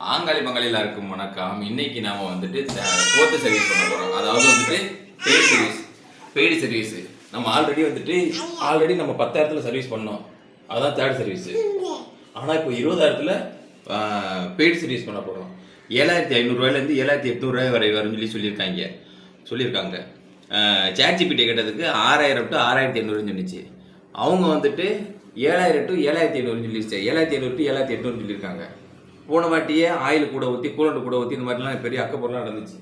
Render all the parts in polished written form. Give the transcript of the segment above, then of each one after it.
ஆங்காளி பங்காளி எல்லாருக்கும் வணக்கம். இன்னைக்கு நாம வந்துட்டு ஃபோர்த்து சர்வீஸ் பண்ண போறோம். அதாவது வந்துட்டு பெய்டு சர்வீஸ். நம்ம ஆல்ரெடி நம்ம 10,000 சர்வீஸ் பண்ணோம். அதான் தேர்ட் சர்வீஸ். ஆனால் இப்போ 20,000 பெய்டு சர்வீஸ் பண்ண போகிறோம். 7,500 7,800 வரை வரும்னு சொல்லியிருக்காங்க. ChatGPT கேட்டதுக்கு 6,000 to 6,800 சொன்னிச்சு. அவங்க வந்துட்டு 7,000 to 7,500 சொல்லிடுச்சு. 7,500 to 7,800 சொல்லியிருக்காங்க. போன வாட்டியே ஆயில் கூட ஊற்றி கூலண்ட் கூட ஊற்றி இந்த மாதிரிலாம் பெரிய அக்கப்பொருளாக நடந்துச்சு.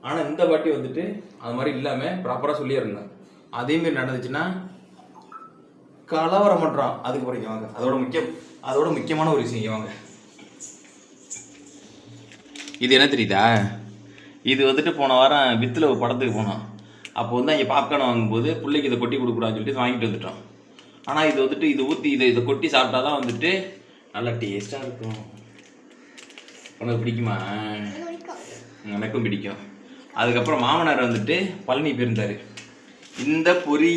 ஆனால் இந்த வாட்டி வந்துட்டு அது மாதிரி இல்லாமல் ப்ராப்பராக சொல்லியிருந்தேன். அதேமாரி நடந்துச்சுன்னா கலவரம் பண்ணுறான். அதுக்கு பிறகு வாங்க, அதோட முக்கியமான ஒரு விஷயம் வாங்க. இது என்ன தெரியுதா? இது வந்துட்டு போன வாரம் வித்தில் ஒரு படத்துக்கு போனோம். அப்போ வந்து அங்கே பாப்கார்ன் வாங்கும்போது பிள்ளைக்கு இதை கொட்டி கொடுக்கூடாதுன்னு சொல்லிட்டு வாங்கிட்டு வந்துட்டோம். ஆனால் இது வந்துட்டு இதை ஊற்றி இதை கொட்டி சாப்பிட்டா தான் வந்துட்டு நல்லா டேஸ்ட்டாக இருக்கும். உனக்கு பிடிக்குமா? எனக்கும் பிடிக்கும். அதுக்கப்புறம் மாமனார் வந்துட்டு பழனி போயிருந்தார். இந்த பொரி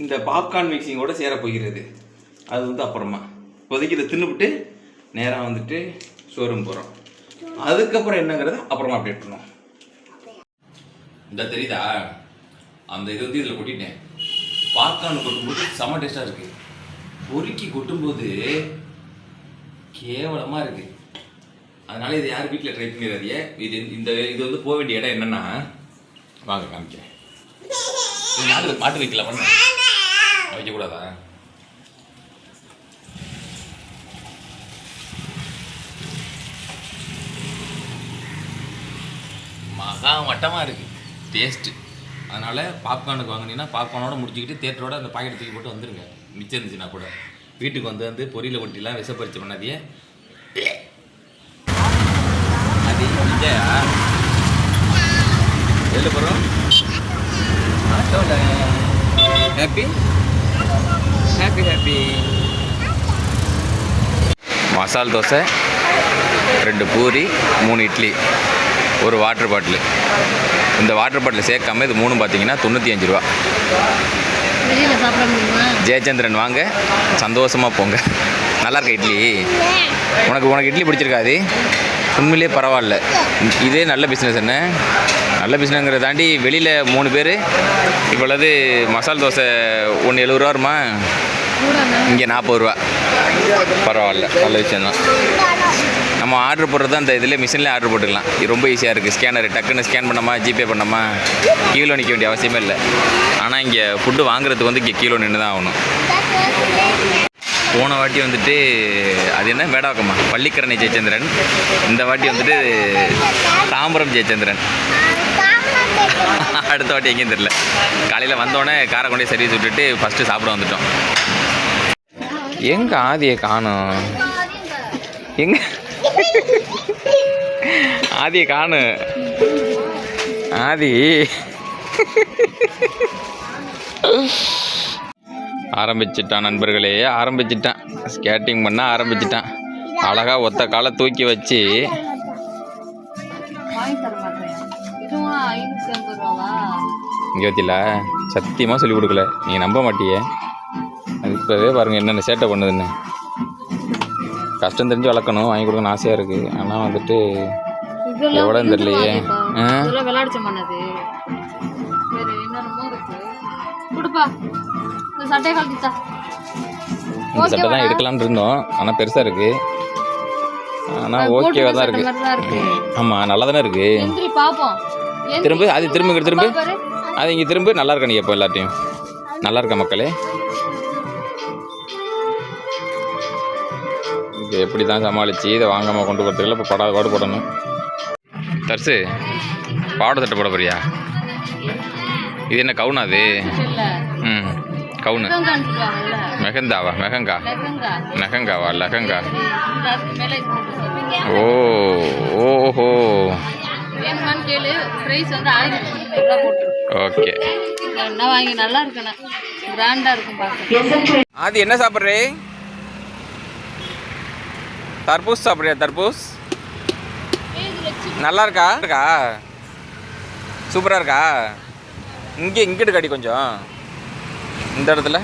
இந்த பாப்கார்ன் மிக்சிங்கோடு சேரப்போகிறது. அது வந்து அப்புறமா இப்போதைக்கு இதை தின்னுபிட்டு நேராக வந்துட்டு ஷோரூம் போகிறோம். அதுக்கப்புறம் என்னங்கிறத அப்புறமா அப்டேட் பண்ணுவோம். இந்த தெரியுதா? அந்த இது வந்து இதில் கொட்டிட்டேன். பாப்கார்ன் கொட்டும்போது செம்ம டேஸ்ட்டாக இருக்குது. பொறுக்கி கொட்டும்போது கேவலமாக இருக்குது. அதனால் இது யார் வீட்டில் ட்ரை பண்ணிடாதீங்க. இது வந்து போக வேண்டிய இடம் என்னென்னா, வாங்க காமிக்கிறேன். இது மாட்டு வைக்கலாம். வைக்கக்கூடாதா? மகா வட்டமாக இருக்குது டேஸ்ட்டு. அதனால் பாப்கார்னுக்கு வாங்கினீங்கன்னா பாப்கார்னோட முடிச்சுக்கிட்டு தேட்டரோட அந்த பாக்கெட் தூக்கி போட்டு வந்துடுங்க. மிச்சம் இருந்துச்சுன்னா கூட வீட்டுக்கு வந்து பொரியலை ஒட்டிலாம் விஷப்பரிச்சு பண்ணாதியே. அது இங்கேயா வெளில போகிறோம். Happy happy happy. மசால் தோசை, 2 பூரி, 3 இட்லி, ஒரு வாட்டர் பாட்டிலு. இந்த வாட்டர் பாட்டில் சேர்க்காம இது 3 பார்த்தீங்கன்னா 95 ரூபா. ஜெயச்சந்திரன் வாங்க, சந்தோஷமாக போங்க. நல்லா இருக்க இட்லி. உனக்கு இட்லி பிடிச்சிருக்காது? உண்மையிலே பரவாயில்ல. இதே நல்ல பிஸ்னஸ். என்ன நல்ல பிஸ்னஸ்ங்கிறத தாண்டி வெளியில் 3 பேர் இவ்வளவு மசால் தோசை ஒன்று 70 ரூபா வருமா? இங்கே 40 ரூபா. பரவாயில்ல, நல்ல விஷயந்தான். நம்ம ஆர்டர் போடுறது அந்த இதில் மிஷினில் ஆர்டர் போட்டுக்கலாம். இது ரொம்ப ஈஸியாக இருக்குது. ஸ்கேனர் டக்குன்னு ஸ்கேன் பண்ணாமா, ஜிபே பண்ணாமா, கீழே நிற்க வேண்டிய அவசியமே இல்லை. ஆனால் இங்கே ஃபுட்டு வாங்குறதுக்கு வந்து இங்கே கீழே நின்று தான் ஆகணும். போன வாட்டி வந்துட்டு அது என்ன மேடாக்கம்மா பள்ளிக்கரணை ஜெயச்சந்திரன். இந்த வாட்டி வந்துட்டு தாம்பரம் ஜெயச்சந்திரன். அடுத்த வாட்டி எங்கேயும் தெரியல. காலையில் வந்தோடனே காரை கொண்டே சர்வீஸ் விட்டுட்டு ஃபஸ்ட்டு சாப்பிட வந்துட்டோம். எங்கே ஆதியை காணும்? எங்க ஆதியை காணும்? ஆதி ஆரம்பிச்சிட்டான் நண்பர்களே, ஆரம்பிச்சிட்டான். ஸ்கேட்டிங் பண்ண ஆரம்பிச்சிட்டான். அழகாக ஒத்த காலை தூக்கி வச்சு இங்கே வச்சில சத்தியமாக சொல்லிக் கொடுக்கல. நீங்கள் நம்ப மாட்டியே. அது இப்போவே பாருங்கள் என்னென்ன சேட்டை பண்ணுதுன்னு. கஷ்டம் தெரிஞ்சு வளர்க்கணும், வாங்கி கொடுக்கணும் ஆசையாக இருக்குது. ஆனால் வந்துட்டு எவ்வளோ தெரியலையே. இந்த சட்டை தான் எடுக்கலான்னு இருந்தோம். ஆனால் பெருசாக இருக்குது. ஆனால் ஓகேவாக தான் இருக்குது. ஆமாம், நல்லா தானே இருக்குது. திரும்ப அது இங்கே திரும்ப நல்லா இருக்கா? நீங்கள் எப்போ எல்லாத்தையும் நல்லா இருக்கா மக்களே? இது எப்படி தான் சமாளித்து இதை வாங்காமல் கொண்டு போகிறதுக்குள்ள இப்போ பாடு போடணும். தர்சு பாவாடை சட்டை போட போறியா? இது என்ன கவுனா? அது கவுனு மெஹங்காவா லெஹங்கா? ஓஹோ ஓகே. அது என்ன சாப்பிட்றே? தர்பூஸ் சாப்பிட்றியா? தர்பூஸ் நல்லா இருக்கா? சூப்பராக இருக்கா? இங்கிட்டு காடி கொஞ்சம் இந்த இடத்துல.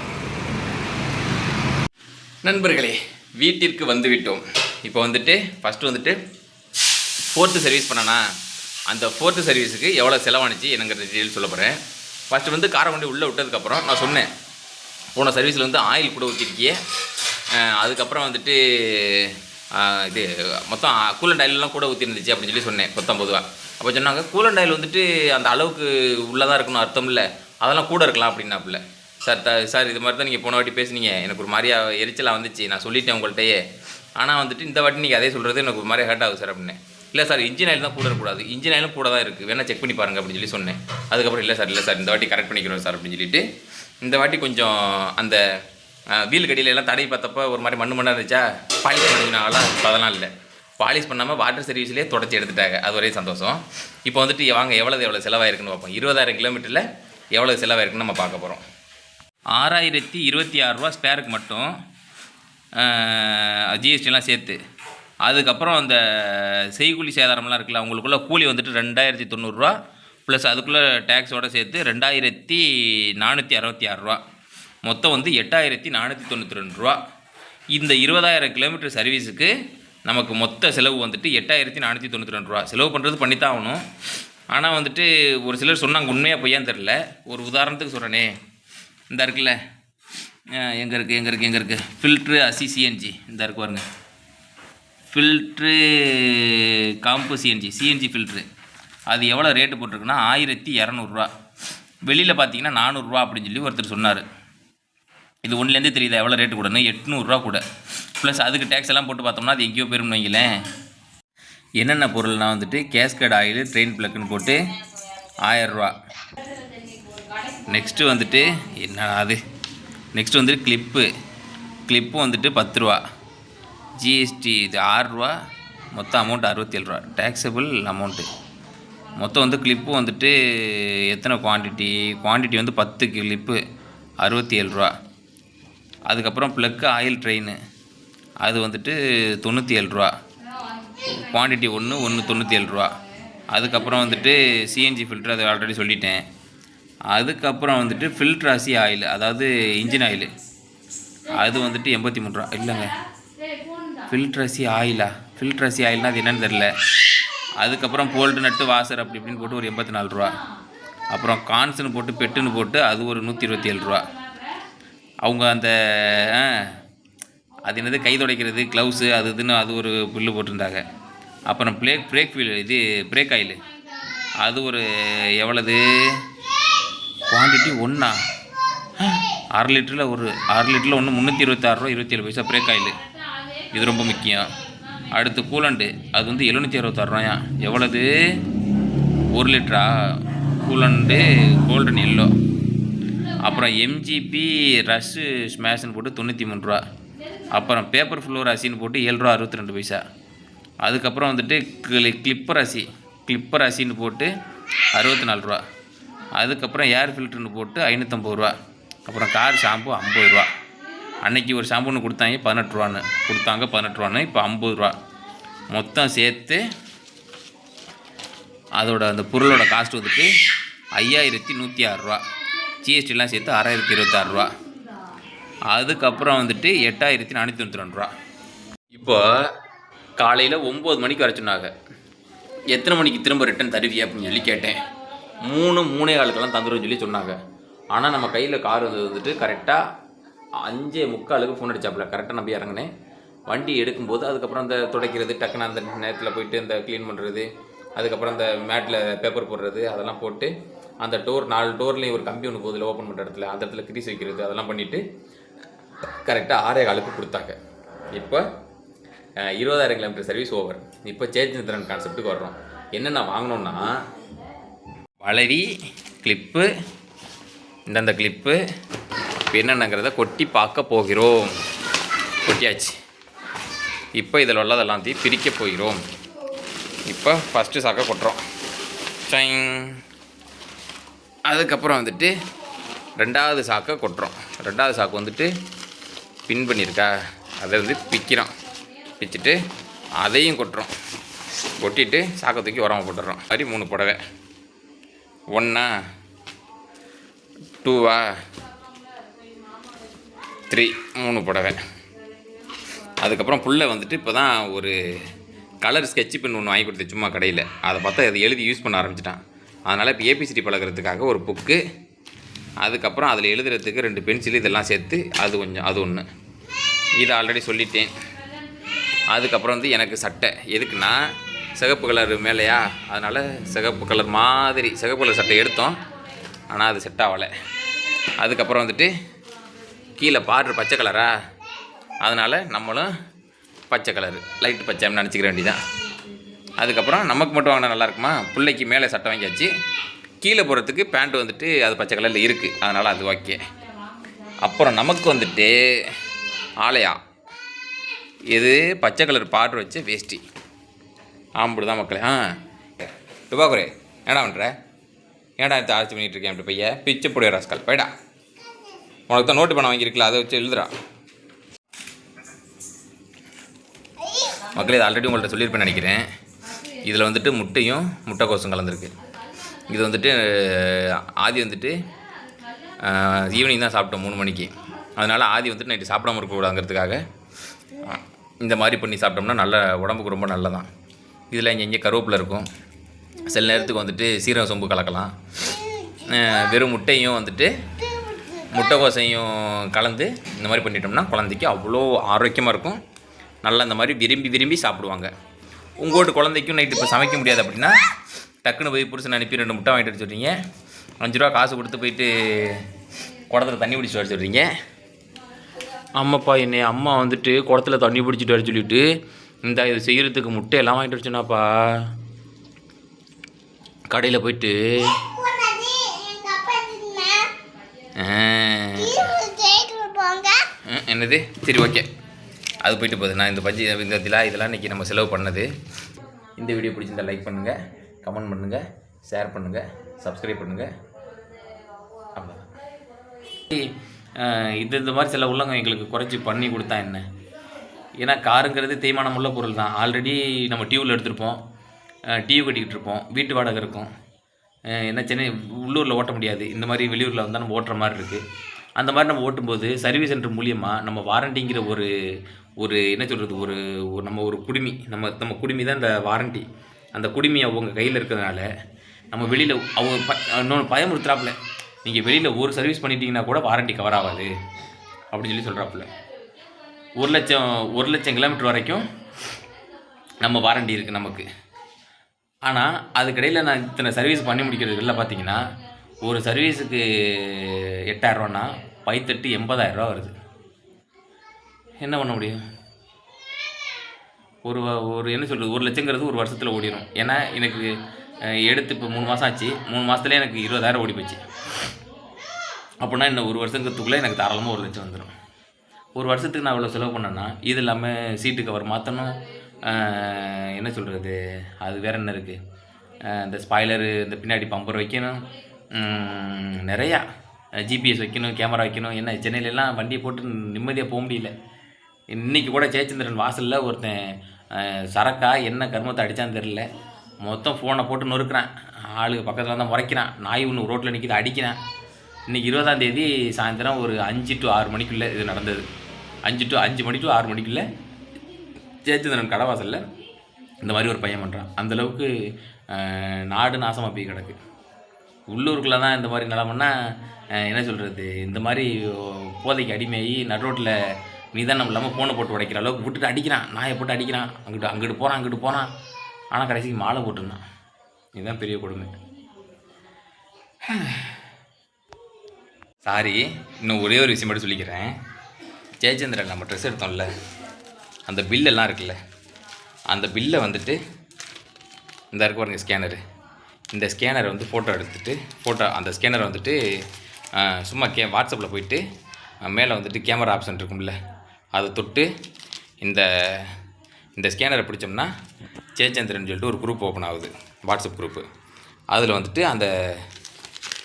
நண்பர்களே, வீட்டிற்கு வந்து விட்டோம். இப்போ வந்துட்டு ஃபஸ்ட்டு வந்துட்டு 4th சர்வீஸ் பண்ணனா அந்த 4th சர்வீஸுக்கு எவ்வளோ செலவானுச்சு என்னங்கிற டீட்டெயில் சொல்ல போகிறேன். ஃபஸ்ட்டு வந்து காரை கொண்டு உள்ளே விட்டதுக்கப்புறம் நான் சொன்னேன், போன சர்வீஸில் வந்து ஆயில் கூட ஊற்றிருக்கியே, அதுக்கப்புறம் வந்துட்டு இது மொத்தம் கூலண்ட் ஆயிலெலாம் கூட ஊற்றிருந்துச்சு அப்படின்னு சொல்லி சொன்னேன் 19 ரூபா. அப்போ சொன்னாங்க கூலண்ட் ஆயில் வந்துட்டு அந்த அளவுக்கு உள்ளதாக இருக்கணும் அர்த்தம் இல்லை, அதெல்லாம் கூட இருக்கலாம் அப்படின்னாப்புல. சார் இது மாதிரி தான் நீங்கள் போன வாட்டி பேசுனீங்க, எனக்கு ஒரு மாதிரியா எரிச்சலாக வந்துச்சு, நான் சொல்லிட்டேன் உங்கள்கிட்டயே, ஆனால் வந்துட்டு இந்த வாட்டி நீங்கள் அதே சொல்கிறது எனக்கு ஒரு மாதிரி ஹர்ட் ஆகுது சார் அப்படின்னு. இல்லை சார் இன்ஜின் ஆயில் தான் கூட இருக்கக்கூடாது, இன்ஜின் ஆயிலும் கூட தான் இருக்குது, வேணால் செக் பண்ணி பாருங்கள் அப்படின்னு சொல்லி சொன்னேன். அதுக்கப்புறம் இல்லை சார் இந்த வாட்டி கரெக்ட் பண்ணிக்கிறோம் சார் அப்படின்னு சொல்லிட்டு இந்த வாட்டி கொஞ்சம் அந்த வீல் கடியில எல்லாம் தடவி பார்த்தப்போ ஒரு மாதிரி மண்ணாக இருந்துச்சா, பாலிஷ் பண்ணினாங்களா, அதெல்லாம் இல்லை, பாலிஷ் பண்ணாமல் வாட்டர் சர்வீஸ்லேயே தொடச்சி எடுத்துட்டாங்க. அது ஒரே சந்தோஷம். இப்போ வந்துட்டு வாங்க எவ்வளோ செலவாயிருக்குன்னு பார்ப்போம். 20,000 கிலோமீட்டரில் எவ்வளோ செலவாயிருக்குன்னு நம்ம பார்க்க போகிறோம். 6,026 ரூபா ஸ்பேருக்கு மட்டும், ஜிஎஸ்டிலாம் சேர்த்து. அதுக்கப்புறம் அந்த செய்கூலி சேதாரம்லாம் இருக்குல்ல, அவங்களுக்குள்ள கூலி வந்துட்டு 2,090 ரூபா ப்ளஸ் அதுக்குள்ளே டேக்ஸோடு சேர்த்து 2,466 ரூபா, மொத்தம் வந்து 8,492 ரூபா. இந்த 20,000 கிலோமீட்டர் சர்வீஸுக்கு நமக்கு மொத்த செலவு வந்துட்டு 8,492 ரூபா. செலவு பண்ணுறது பண்ணித்தான் ஆகணும். ஆனால் வந்துட்டு ஒரு சிலர் சொன்னாங்க, உண்மையாக பொய்யான்னு தெரில. ஒரு உதாரணத்துக்கு சொல்கிறேனே, இந்த இருக்குல்ல, எங்கே இருக்குது ஃபில்ட்ரு அசி சிஎன்ஜி, இந்த இருக்கு பாருங்க, ஃபில்ட்ரு காம்பு சிஎன்ஜி ஃபில்ட்ரு, அது எவ்வளோ ரேட்டு போட்டிருக்குன்னா 1,200 ரூபா. வெளியில் பார்த்தீங்கன்னா 400 ரூபா அப்படின்னு சொல்லி ஒருத்தர் சொன்னார். இது ஒன்றுலேருந்தே தெரியுதா எவ்வளோ ரேட்டு கூடன்னு, 800 ரூபா கூட. ப்ளஸ் அதுக்கு டேக்ஸ் எல்லாம் போட்டு பார்த்தோம்னா அது எங்கேயோ போயிரும்னு வைங்களேன். என்னென்ன பொருள்னால் வந்துட்டு கேஸ்கட் ஆயில், ட்ரெயின் ப்ளக்குன்னு போட்டு 1000 ரூபா. நெக்ஸ்ட்டு வந்துட்டு என்ன அது, நெக்ஸ்ட்டு வந்துட்டு கிளிப்பு வந்துட்டு 10 ரூபா, ஜிஎஸ்டி இது 6 ரூபா, மொத்தம் அமௌண்ட் 67 ரூபா, டேக்ஸபிள் அமௌண்ட்டு. மொத்தம் வந்து கிளிப்பு வந்துட்டு எத்தனை குவான்டிட்டி வந்து 10 கிளிப்பு 67 ரூபா. அதுக்கப்புறம் ப்ளக்கு ஆயில் ட்ரெயின் அது வந்துட்டு 97 ரூபா, குவான்டிட்டி ஒன்று 97 ரூபா. அதுக்கப்புறம் வந்துட்டு சிஎன்ஜி ஃபில்ட்ரு, அது ஆல்ரெடி சொல்லிட்டேன். அதுக்கப்புறம் வந்துட்டு ஃபில்ட்ரு அசி ஆயில், அதாவது இன்ஜின் ஆயில், அது வந்துட்டு 83 ரூபா. இல்லைங்க, ஃபில்ட்ரு அசி ஆயில்னால் அது என்னென்னு தெரில. அதுக்கப்புறம் போல்ட்டு நட்டு வாசர் அப்படி இப்படின்னு போட்டு ஒரு 84 ரூபா. அப்புறம் கான்ஸுன்னு போட்டு பெட்டுன்னு போட்டு அது ஒரு 127 ரூபா. அவங்க அந்த அது என்னது கை துடைக்கிறது க்ளவுஸு அது இதுன்னு அது ஒரு பில்லு போட்டிருந்தாங்க. அப்புறம் பிரேக் ஆயில் அது ஒரு எவ்வளவு குவான்டிட்டி ஒன்றா 6 லிட்டரில் ஒன்று 326 ரூபா 27 பைசா பிரேக் ஆயில். இது ரொம்ப முக்கியம். அடுத்து கூலண்டு அது வந்து 766 ரூபாயா, எவ்வளவு 1 லிட்டரா கூலண்டு கோல்டன் எல்லோ. அப்புறம் எம்ஜிபி ரஷ்ஷு ஸ்மேஷன் போட்டு 93 ரூபா. அப்புறம் பேப்பர் ஃப்ளோர் அசின்னு போட்டு 7 ரூபா 62 பைசா. அதுக்கப்புறம் வந்துட்டு கிளிப்பர் அசின்னு போட்டு 64 ரூபா. அதுக்கப்புறம் ஏர் ஃபில்ட்ருன்னு போட்டு 550 ரூபா. அப்புறம் கார் ஷாம்பு 50 ரூபா. அன்றைக்கி ஒரு ஷாம்புன்னு கொடுத்தாங்க 18 ரூபான்னு, இப்போ 50 ரூபா. மொத்தம் சேர்த்து அதோட அந்த பொருளோட காஸ்ட் வந்துட்டு 5,106 ரூபா. ஜிஎஸ்டிலாம் சேர்த்து 6,026 ரூபா. அதுக்கப்புறம் வந்துட்டு 8,492 ரூபா. இப்போ காலையில் 9 மணிக்கு வர சொன்னாங்க. எத்தனை மணிக்கு திரும்ப ரிட்டன் தருவியா அப்படின்னு சொல்லி கேட்டேன். 3:45 தந்துடும் சொல்லி சொன்னாங்க. ஆனால் நம்ம கையில் கார் வந்துட்டு கரெக்டாக 5:45 ஃபோன் அடித்தாப்புல. கரெக்டாக நம்பி இறங்கினேன். வண்டி எடுக்கும்போது அதுக்கப்புறம் அந்த துடைக்கிறது, டக்குன்னு அந்த நேரத்தில் போயிட்டு அந்த க்ளீன் பண்ணுறது, அதுக்கப்புறம் அந்த மேட்டில் பேப்பர் போடுறது, அதெல்லாம் போட்டு அந்த 4 டோர்லேயும் ஒரு கம்பி ஒன்று போதில் ஓப்பன் பண்ணுற இடத்துல அந்த இடத்துல கிரீஸ் வைக்கிறது, அதெல்லாம் பண்ணிவிட்டு கரெக்டாக 6:15 கொடுத்தாங்க. இப்போ 20,000 கிலோமீட்டர் சர்வீஸ் ஓவர். இப்போ சேஞ்ச் திறன் கான்செப்ட்டுக்கு வர்றோம். என்னென்ன வாங்கினோன்னா வளைவி, கிளிப்பு, இந்தந்த கிளிப்பு, இப்போ என்னென்னங்கிறத கொட்டி பார்க்க போகிறோம். கொட்டியாச்சு. இப்போ இதில் உள்ளதெல்லாம் பிரிக்க போகிறோம். இப்போ ஃபஸ்ட்டு சாக்கை கொட்டுறோம். அதுக்கப்புறம் வந்துட்டு 2வது சாக்கை கொட்டுறோம். 2வது சாக்கு வந்துட்டு பின் பண்ணியிருக்கா, அதை வந்து பிச்சுட்டு அதையும் கொட்டுறோம். கொட்டிட்டு சாக்கை தூக்கி உரமாக போட்டுடுறோம். மாதிரி 3 புடவை, 1 2 3 புடவை. அதுக்கப்புறம் புள்ள வந்துட்டு இப்போ தான் ஒரு கலர் ஸ்கெட்ச் பென் ஒன்று வாங்கி கொடுத்து சும்மா கடையில், அதை பார்த்தா அதை எழுதி யூஸ் பண்ண ஆரம்பிச்சிட்டான். அதனால் இப்போ ஏபிசிடி பழகிறதுக்காக ஒரு புக்கு, அதுக்கப்புறம் அதில் எழுதுறதுக்கு 2 பென்சில், இதெல்லாம் சேர்த்து அது ஒன்று. இதை ஆல்ரெடி சொல்லிட்டேன். அதுக்கப்புறம் வந்து எனக்கு சட்டை எதுக்குன்னா சிகப்பு கலர் மேலேயா, அதனால் சிகப்பு கலர் சட்டை எடுத்தோம். ஆனால் அது செட் ஆகலை. அதுக்கப்புறம் வந்துட்டு கீழே பார்டர் பச்சை கலரா, அதனால் நம்மளும் பச்சை கலர் லைட் பச்சைன்னு நினச்சிக்கிற வேண்டியதான். அதுக்கப்புறம் நமக்கு மட்டும் வாங்கினா நல்லாயிருக்குமா, பிள்ளைக்கு மேலே சட்டை வாங்கியாச்சு. கீழே போகிறதுக்கு பேண்ட் வந்துட்டு அது பச்சை கலரில் இருக்குது, அதனால் அது ஓகே. அப்புறம் நமக்கு வந்துட்டு ஆலையா இது பச்சை கலர் பார்டர் வச்சு வேஷ்டி, ஆம்புடு தான் மக்களே. டுபாக்குரே ஏடா பண்ணுற, ஏடா எடுத்து ஆட்சி பண்ணிகிட்ருக்கேன் அப்படி பைய பிச்சை பொடிய ராஸ்கால் போய்டா. உனக்கு தான் நோட்டு பண்ண வாங்கியிருக்கல, அதை வச்சு எழுதுறா மக்களே. இது ஆல்ரெடி உங்கள்கிட்ட சொல்லியிருப்பேன்னு நினைக்கிறேன். இதில் வந்துட்டு முட்டையும் முட்டைக்கோசும் கலந்துருக்கு. இது வந்துட்டு ஆதி வந்துட்டு ஈவினிங் தான் சாப்பிட்டோம் 3 மணிக்கு. அதனால் ஆதி வந்துட்டு நைட்டு சாப்பிடாம இருக்கக்கூடாதுங்கிறதுக்காக இந்த மாதிரி பண்ணி சாப்பிட்டோம்னா நல்ல உடம்புக்கு ரொம்ப நல்லதான். இதில் இங்கே கருவேப்பிலை இருக்கும். சில நேரத்துக்கு வந்துட்டு சீரக சோம்பு கலக்கலாம். வெறும் முட்டையும் வந்துட்டு முட்டைக்கோசையும் கலந்து இந்த மாதிரி பண்ணிட்டோம்னா குழந்தைக்கு அவ்வளோ ஆரோக்கியமாக இருக்கும். நல்லா இந்த மாதிரி விரும்பி சாப்பிடுவாங்க. உங்களோட குழந்தைக்கும் நைட்டு இப்போ சமைக்க முடியாது அப்படின்னா டக்குன்னு போய் புருஷன் அனுப்பி 2 முட்டை வாங்கிட்டு சொல்கிறீங்க, 5 ரூபா காசு கொடுத்து போயிட்டு குடத்தில் தண்ணி பிடிச்சிட்டு வர சொல்கிறீங்க. அம்மாப்பா என்னை அம்மா வந்துட்டு குடத்தில் தண்ணி பிடிச்சிட்டு வர சொல்லிவிட்டு இந்த இது செய்கிறதுக்கு முட்டையெல்லாம் வாங்கிட்டு வச்சுனாப்பா. கடையில் போயிட்டு என்னது சரி ஓகே அது போயிட்டு போகுது. நான் இந்த இதெல்லாம் இன்றைக்கி நம்ம செலவு பண்ணது. இந்த வீடியோ பிடிச்சிருந்தா லைக் பண்ணுங்கள், கமெண்ட் பண்ணுங்கள், ஷேர் பண்ணுங்கள், சப்ஸ்கிரைப் பண்ணுங்கள். அவ்வளோதான். இந்த மாதிரி சில உள்ளவங்க எங்களுக்கு குறைச்சி பண்ணி கொடுத்தா என்ன, ஏன்னா காருங்கிறது தேய்மானம் உள்ள பொருள் தான். ஆல்ரெடி நம்ம டியூவில் எடுத்துருப்போம், டியூ கட்டிக்கிட்டு இருப்போம், வீட்டு வாடகை இருக்கும். என்ன சென்னை உள்ளூரில் ஓட்ட முடியாது, இந்த மாதிரி வெளியூரில் வந்தால் நம்ம ஓட்டுற மாதிரி இருக்குது. அந்த மாதிரி நம்ம ஓட்டும்போது சர்வீஸ் சென்டர் மூலியமாக நம்ம வாரண்டிங்கிற ஒரு என்ன சொல்கிறது ஒரு நம்ம ஒரு குடுமி நம்ம குடுமி தான் இந்த வாரண்டி. அந்த குடுமி அவங்க கையில் இருக்கிறதுனால நம்ம வெளியில் அவங்க இன்னொன்று பயமுறுத்துறாப்புல, நீங்கள் வெளியில் ஒரு சர்வீஸ் பண்ணிட்டீங்கன்னா கூட வாரண்டி கவர் ஆகாது அப்படின்னு சொல்லி சொல்கிறாப்புல. 1 லட்சம் கிலோமீட்டர் வரைக்கும் நம்ம வாரண்டி இருக்குது நமக்கு. ஆனால் அதுக்கிடையில் நான் இத்தனை சர்வீஸ் பண்ணி முடிக்கிறதுக்குள்ள பார்த்தீங்கன்னா ஒரு சர்வீஸுக்கு 8,000 ரூபான்னா 80,000 ரூபா வருது. என்ன பண்ண முடியும்? ஒரு என்ன சொல்கிறது 1 லட்சங்கிறது ஒரு வருஷத்தில் ஓடிடும். ஏன்னா எனக்கு எடுத்து இப்போ 3 மாதம் ஆச்சு, 3 மாதத்துலேயே எனக்கு 20,000 ஓடி போச்சு. அப்படின்னா இன்னும் 1 வருஷங்கிறதுக்குள்ளே எனக்கு தாராளமாக 1 லட்சம் வந்துடும். ஒரு வருஷத்துக்கு நான் இவ்வளோ செலவு பண்ணேன்னா இது இல்லாமல் சீட்டு கவர் மாற்றணும், என்ன சொல்கிறது அது வேறு என்ன இருக்குது, இந்த ஸ்பாய்லரு, இந்த பின்னாடி பம்பர் வைக்கணும், நிறையா ஜிபிஎஸ் வைக்கணும், கேமரா வைக்கணும். என்ன சென்னையிலலாம் வண்டியை போட்டு நிம்மதியாக போக முடியல. இன்றைக்கி கூட ஜெயச்சந்திரன் வாசலில் ஒருத்தன் சரக்கா என்ன கர்மத்தை அடித்தான்னு தெரில, மொத்தம் ஃபோனை போட்டு நொறுக்கிறான். ஆளுக்கு பக்கத்தில் வந்தால் முறைக்கிறான். நாய் ஒன்று ரோட்டில் நிற்கிது அடிக்கிறான். இன்றைக்கி 20ஆம் தேதி சாயந்தரம் ஒரு 5 to 6 மணிக்குள்ளே இது நடந்தது. 5 மணி to 6 மணிக்குள்ளே ஜெயச்சந்திரன் கடவாசலில் இந்த மாதிரி ஒரு பையன் பண்ணுறான். அந்தளவுக்கு நாடு நாசமாக போய் கிடக்கு. உள்ளூருக்குள்ளே தான் இந்த மாதிரி நிலமன்னா என்ன சொல்கிறது, இந்த மாதிரி போதைக்கு அடிமையாகி நடுரோட்டில் நிதானம் இல்லாமல் ஃபோனை போட்டு உடைக்கிற அளவுக்கு விட்டுட்டு அடிக்கிறான். நாயை போட்டு அடிக்கிறான். அங்கிட்டு போகிறான். ஆனால் கடைசிக்கு மாலை போட்டுருந்தான். இதுதான் பெரிய கொடுமை. சாரி, இன்னும் ஒரே ஒரு விஷயம் மட்டும் சொல்லிக்கிறேன். ஜெயச்சந்திரன் நம்ம ட்ரெஸ் எடுத்தோம்ல, அந்த பில்லெல்லாம் இருக்குல்ல, அந்த பில்லை வந்துட்டு இந்த இருக்கு பாருங்க ஸ்கேனரு. இந்த ஸ்கேனரை வந்து ஃபோட்டோ எடுத்துகிட்டு அந்த ஸ்கேனரை வந்துட்டு சும்மா வாட்ஸ்அப்பில் போயிட்டு மேலே வந்துட்டு கேமரா ஆப்ஷன் இருக்கும்ல, அதை தொட்டு இந்த ஸ்கேனரை பிடிச்சோம்னா ஜெயச்சந்திரன் சொல்லிட்டு ஒரு குரூப் ஓப்பன் ஆகுது, வாட்ஸ்அப் குரூப்பு. அதில் வந்துட்டு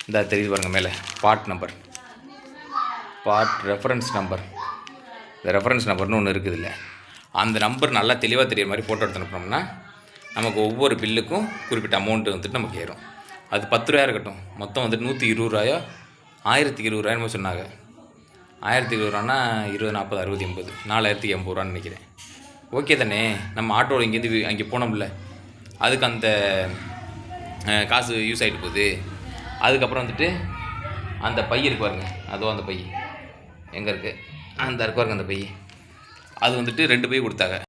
இந்த தெரியுது பாருங்கள் மேலே பார்ட் ரெஃபரன்ஸ் நம்பர், இந்த ரெஃபரன்ஸ் நம்பர்னு ஒன்று இருக்குது. இல்லை அந்த நம்பர் நல்லா தெளிவாக தெரியுற மாதிரி ஃபோட்டோ எடுத்து அனுப்பினோம்னா நமக்கு ஒவ்வொரு பில்லுக்கும் குறிப்பிட்ட அமௌண்ட்டு வந்துட்டு நமக்கு ஏறும். அது 10 ரூபாயாக இருக்கட்டும், மொத்தம் வந்துட்டு 120 ரூபாயோ 1020 ரூபாயோ சொன்னாங்க. 1200 20 40 60 80 4080 நினைக்கிறேன். ஓகே தானே? நம்ம ஆட்டோவில் இங்கேருந்து அங்கே போனோம்ல, அதுக்கு அந்த காசு யூஸ் ஆகிட்டு போகுது. அதுக்கப்புறம் வந்துட்டு அந்த பை இருக்கு பாருங்க, அதுவும் அந்த பை எங்கே இருக்குது, அந்த இருக்கு பாருங்க அந்த பை, அது வந்துட்டு 2 பை கொடுத்தாங்க.